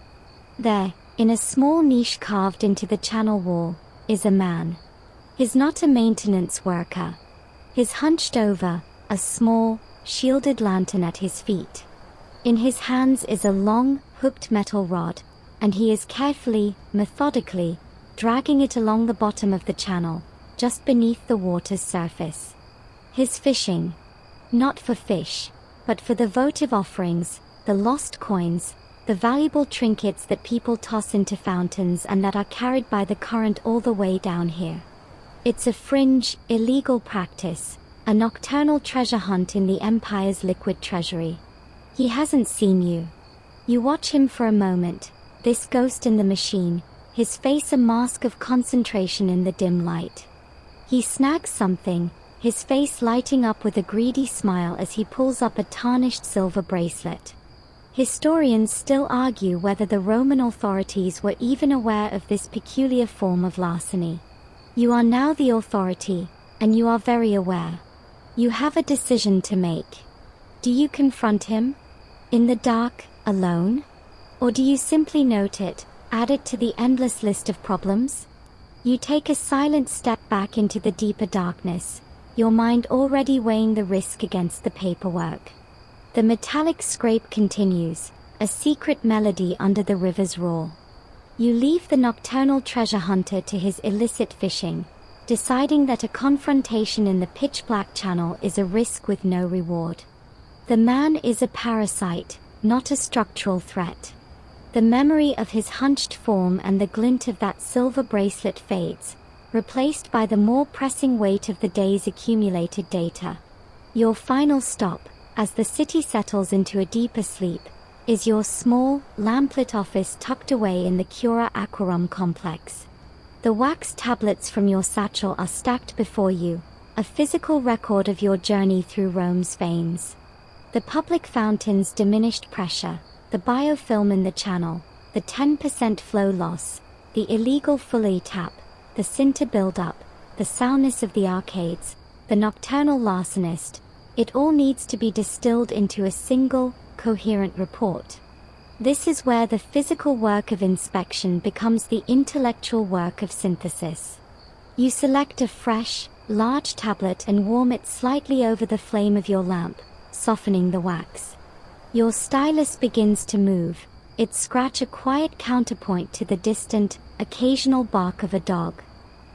There, in a small niche carved into the channel wall, is a man. He's not a maintenance worker. He's hunched over, a small, shielded lantern at his feet. In his hands is a long, hooked metal rod, and he is carefully, methodically, dragging it along the bottom of the channel, just beneath the water's surface. He's fishing. Not for fish, but for the votive offerings, the lost coins, the valuable trinkets that people toss into fountains and that are carried by the current all the way down here. It's a fringe, illegal practice, a nocturnal treasure hunt in the Empire's liquid treasury. He hasn't seen you. You watch him for a moment, this ghost in the machine, his face a mask of concentration in the dim light. He snags something, his face lighting up with a greedy smile as he pulls up a tarnished silver bracelet. Historians still argue whether the Roman authorities were even aware of this peculiar form of larceny. You are now the authority, and you are very aware. You have a decision to make. Do you confront him? In the dark, alone? Or do you simply note it, add it to the endless list of problems? You take a silent step back into the deeper darkness, your mind already weighing the risk against the paperwork. The metallic scrape continues, a secret melody under the river's roar. You leave the nocturnal treasure hunter to his illicit fishing, deciding that a confrontation in the pitch-black channel is a risk with no reward. The man is a parasite, not a structural threat. The memory of his hunched form and the glint of that silver bracelet fades, replaced by the more pressing weight of the day's accumulated data. Your final stop, as the city settles into a deeper sleep, is your small, lamplit office tucked away in the Cura Aquarum complex. The wax tablets from your satchel are stacked before you, a physical record of your journey through Rome's veins. The public fountain's diminished pressure, the biofilm in the channel, the 10% flow loss, the illegal Fully tap, the sinter buildup, the soundness of the arcades, the nocturnal larcenist, it all needs to be distilled into a single, coherent report. This is where the physical work of inspection becomes the intellectual work of synthesis. You select a fresh, large tablet and warm it slightly over the flame of your lamp, softening the wax. Your stylus begins to move, it scratches a quiet counterpoint to the distant, occasional bark of a dog.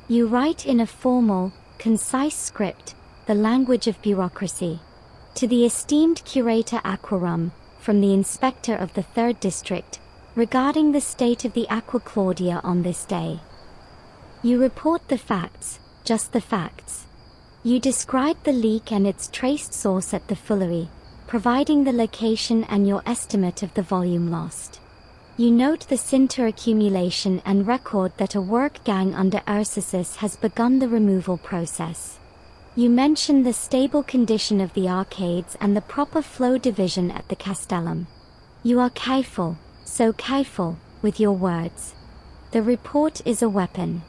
You write in a formal, concise script, the language of bureaucracy. To the esteemed curator Aquarum, from the inspector of the 3rd District, regarding the state of the Aqua Claudia on this day. You report the facts, just the facts. You describe the leak and its traced source at the Fullery, providing the location and your estimate of the volume lost. You note the sinter accumulation and record that a work gang under Ursus has begun the removal process. You mention the stable condition of the arcades and the proper flow division at the Castellum. You are careful, so careful, with your words. The report is a weapon.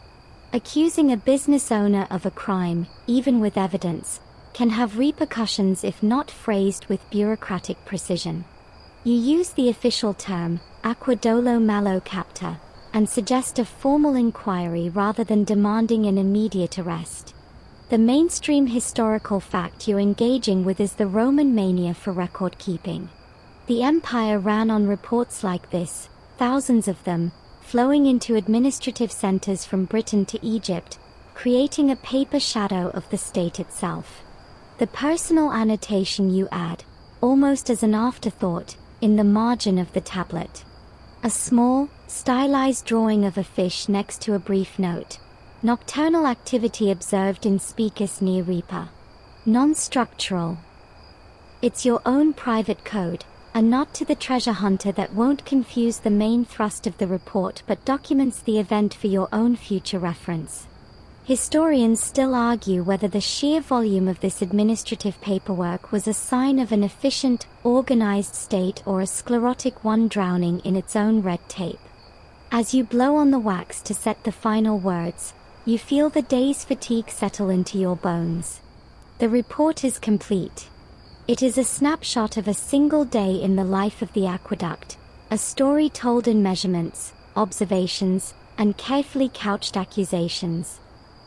Accusing a business owner of a crime, even with evidence, can have repercussions if not phrased with bureaucratic precision. You use the official term, acqua dolo malo capta, and suggest a formal inquiry rather than demanding an immediate arrest. The mainstream historical fact you're engaging with is the Roman mania for record-keeping. The empire ran on reports like this, thousands of them, flowing into administrative centers from Britain to Egypt, creating a paper shadow of the state itself. The personal annotation you add, almost as an afterthought, in the margin of the tablet. A small, stylized drawing of a fish next to a brief note. Nocturnal activity observed in Spicus near Ripa. Non-structural. It's your own private code, a nod to the treasure hunter that won't confuse the main thrust of the report but documents the event for your own future reference. Historians still argue whether the sheer volume of this administrative paperwork was a sign of an efficient, organized state or a sclerotic one drowning in its own red tape. As you blow on the wax to set the final words, you feel the day's fatigue settle into your bones. The report is complete. It is a snapshot of a single day in the life of the aqueduct, a story told in measurements, observations, and carefully couched accusations.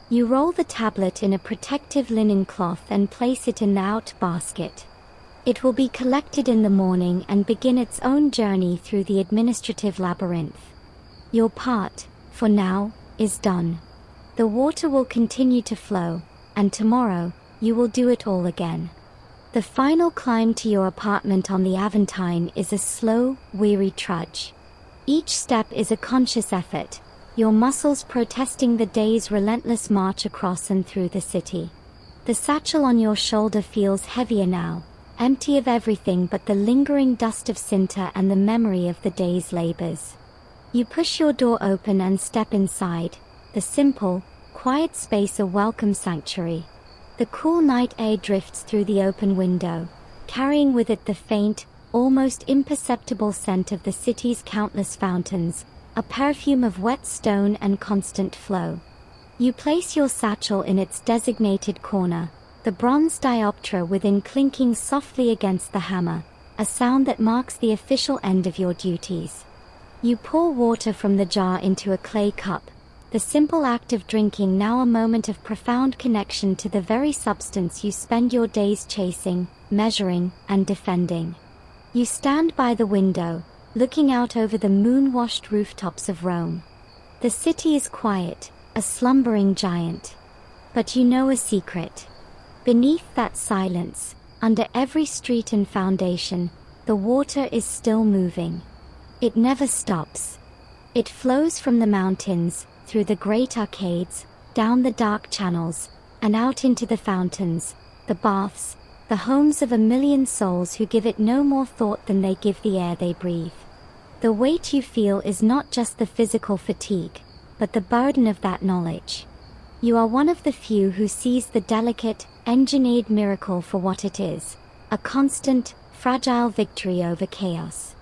You roll the tablet in a protective linen cloth and place it in the out basket. It will be collected in the morning and begin its own journey through the administrative labyrinth. Your part, for now, is done. The water will continue to flow, and tomorrow, you will do it all again. The final climb to your apartment on the Aventine is a slow, weary trudge. Each step is a conscious effort, your muscles protesting the day's relentless march across and through the city. The satchel on your shoulder feels heavier now, empty of everything but the lingering dust of Cinta and the memory of the day's labors. You push your door open and step inside, the simple, quiet space a welcome sanctuary. The cool night air drifts through the open window, carrying with it the faint, almost imperceptible scent of the city's countless fountains, a perfume of wet stone and constant flow. You place your satchel in its designated corner, the bronze dioptra within clinking softly against the hammer, a sound that marks the official end of your duties. You pour water from the jar into a clay cup, the simple act of drinking now a moment of profound connection to the very substance you spend your days chasing, measuring, and defending. You stand by the window, looking out over the moon-washed rooftops of Rome. The city is quiet, a slumbering giant. But you know a secret. Beneath that silence, under every street and foundation, the water is still moving. It never stops. It flows from the mountains, through the great arcades, down the dark channels, and out into the fountains, the baths, the homes of a million souls who give it no more thought than they give the air they breathe. The weight you feel is not just the physical fatigue, but the burden of that knowledge. You are one of the few who sees the delicate, engineered miracle for what it is, a constant, fragile victory over chaos.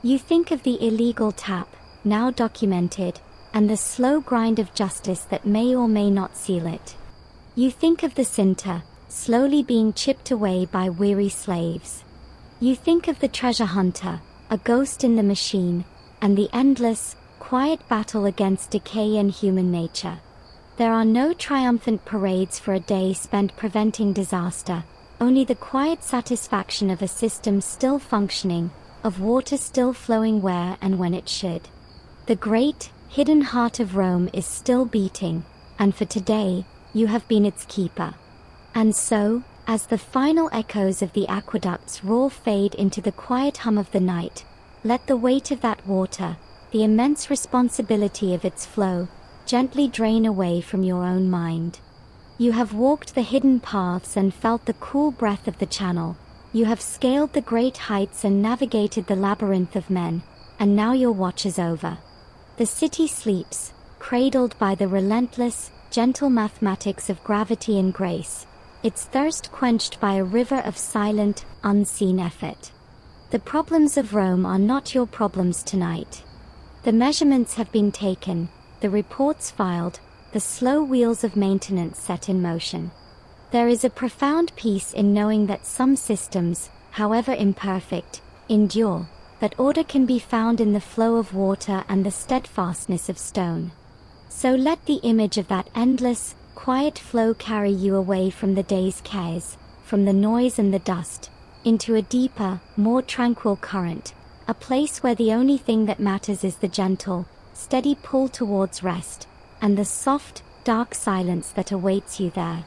You think of the illegal tap, now documented, and the slow grind of justice that may or may not seal it. You think of the Cinta, slowly being chipped away by weary slaves. You think of the treasure hunter, a ghost in the machine, and the endless, quiet battle against decay and human nature. There are no triumphant parades for a day spent preventing disaster, only the quiet satisfaction of a system still functioning, of water still flowing where and when it should. The great, hidden heart of Rome is still beating, and for today, you have been its keeper. And so, as the final echoes of the aqueduct's roar fade into the quiet hum of the night, let the weight of that water, the immense responsibility of its flow, gently drain away from your own mind. You have walked the hidden paths and felt the cool breath of the channel. You have scaled the great heights and navigated the labyrinth of men, and now your watch is over. The city sleeps, cradled by the relentless, gentle mathematics of gravity and grace, its thirst quenched by a river of silent, unseen effort. The problems of Rome are not your problems tonight. The measurements have been taken, the reports filed, the slow wheels of maintenance set in motion. There is a profound peace in knowing that some systems, however imperfect, endure, that order can be found in the flow of water and the steadfastness of stone. So let the image of that endless, quiet flow carry you away from the day's cares, from the noise and the dust, into a deeper, more tranquil current, a place where the only thing that matters is the gentle, steady pull towards rest, and the soft, dark silence that awaits you there.